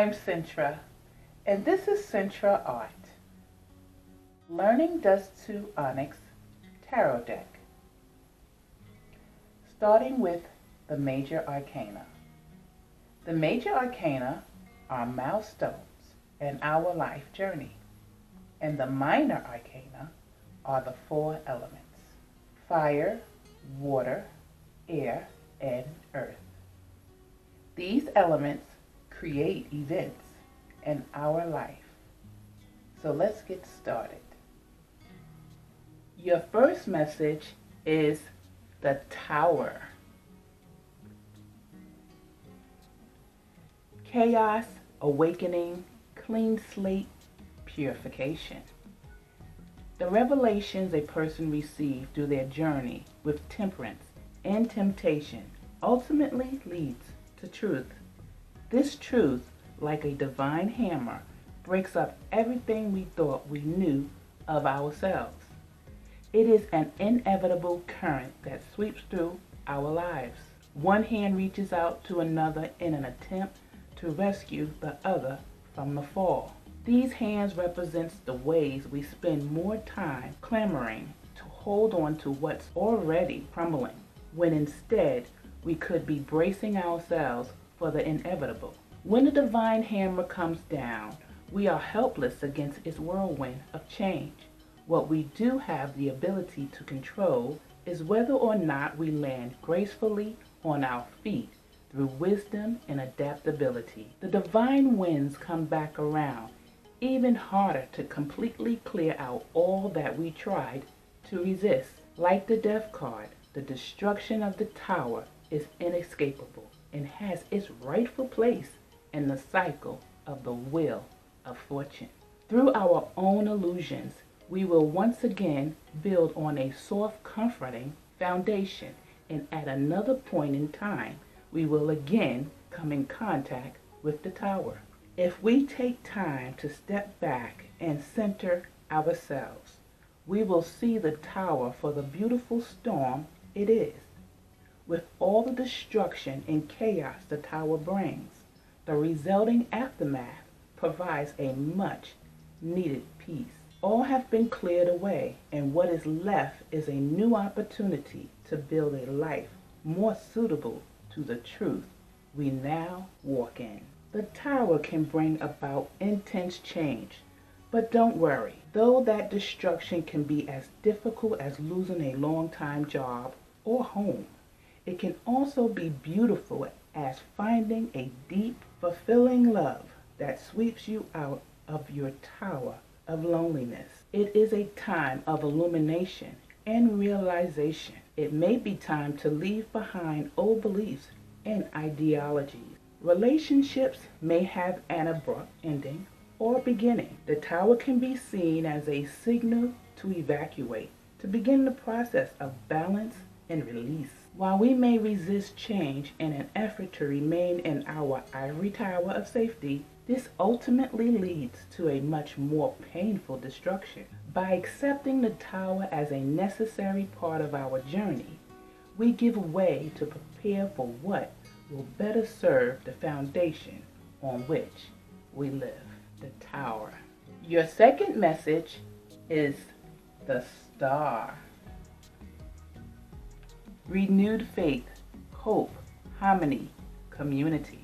I'm Sintra, and this is SintraArt. Learning Dust to Onyx Tarot Deck. Starting with the major arcana. The major arcana are milestones in our life journey, and the minor arcana are the four elements: fire, water, air, and earth. These elements create events in our life. So let's get started. Your first message is the Tower. Chaos, awakening, clean slate, purification. The revelations a person receives through their journey with temperance and temptation ultimately leads to truth. This truth, like a divine hammer, breaks up everything we thought we knew of ourselves. It is an inevitable current that sweeps through our lives. One hand reaches out to another in an attempt to rescue the other from the fall. These hands represent the ways we spend more time clamoring to hold on to what's already crumbling, when instead we could be bracing ourselves for the inevitable. When the divine hammer comes down, we are helpless against its whirlwind of change. What we do have the ability to control is whether or not we land gracefully on our feet through wisdom and adaptability. The divine winds come back around, even harder to completely clear out all that we tried to resist. Like the Death card, the destruction of the Tower is inescapable and has its rightful place in the cycle of the wheel of fortune. Through our own illusions, we will once again build on a soft, comforting foundation, and at another point in time, we will again come in contact with the Tower. If we take time to step back and center ourselves, we will see the Tower for the beautiful storm it is. With all the destruction and chaos the Tower brings, the resulting aftermath provides a much needed peace. All have been cleared away, and what is left is a new opportunity to build a life more suitable to the truth we now walk in. The Tower can bring about intense change, but don't worry. Though that destruction can be as difficult as losing a long-time job or home, it can also be beautiful as finding a deep, fulfilling love that sweeps you out of your tower of loneliness. It is a time of illumination and realization. It may be time to leave behind old beliefs and ideologies. Relationships may have an abrupt ending or beginning. The Tower can be seen as a signal to evacuate, to begin the process of balance and release. While we may resist change in an effort to remain in our ivory tower of safety, this ultimately leads to a much more painful destruction. By accepting the Tower as a necessary part of our journey, we give way to prepare for what will better serve the foundation on which we live, the Tower. Your second message is the Star. Renewed faith, hope, harmony, community.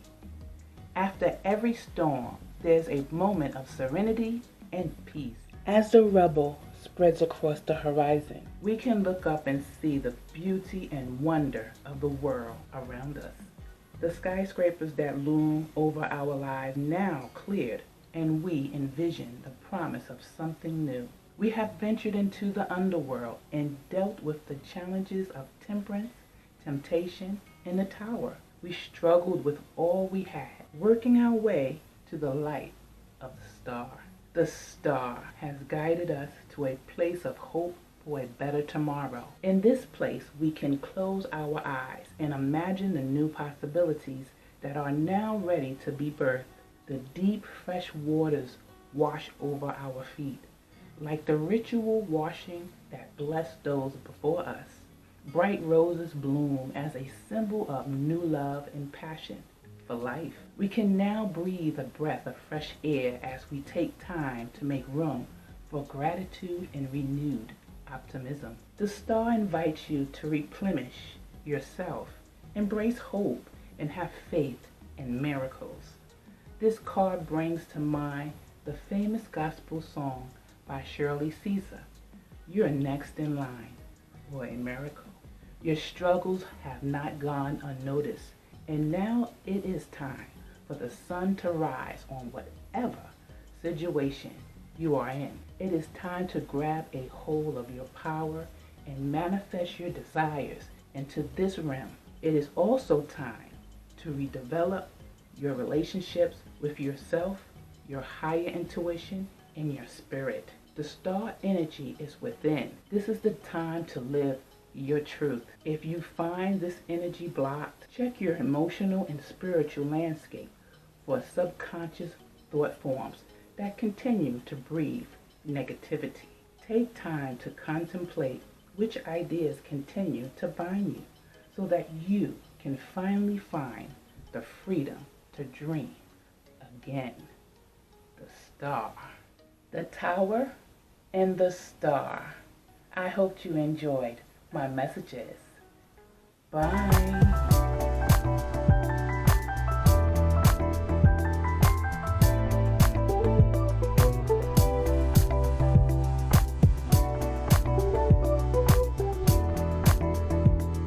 After every storm, there's a moment of serenity and peace. As the rubble spreads across the horizon, we can look up and see the beauty and wonder of the world around us. The skyscrapers that loom over our lives now cleared, and we envision the promise of something new. We have ventured into the underworld and dealt with the challenges of temperance, temptation, and the Tower. We struggled with all we had, working our way to the light of the Star. The Star has guided us to a place of hope for a better tomorrow. In this place, we can close our eyes and imagine the new possibilities that are now ready to be birthed. The deep, fresh waters wash over our feet, like the ritual washing that blessed those before us. Bright roses bloom as a symbol of new love and passion for life. We can now breathe a breath of fresh air as we take time to make room for gratitude and renewed optimism. The star invites you to replenish yourself, embrace hope, and have faith in miracles. This card brings to mind the famous gospel song by Shirley Caesar, "You're next in line for a miracle." Your struggles have not gone unnoticed, and now it is time for the sun to rise on whatever situation you are in. It is time to grab a hold of your power and manifest your desires into this realm. It is also time to redevelop your relationships with yourself, your higher intuition, and your spirit. The star energy is within. This is the time to live your truth. If you find this energy blocked, check your emotional and spiritual landscape for subconscious thought forms that continue to breathe negativity. Take time to contemplate which ideas continue to bind you so that you can finally find the freedom to dream again. The star, the tower, and the star. I hope you enjoyed my messages. Bye.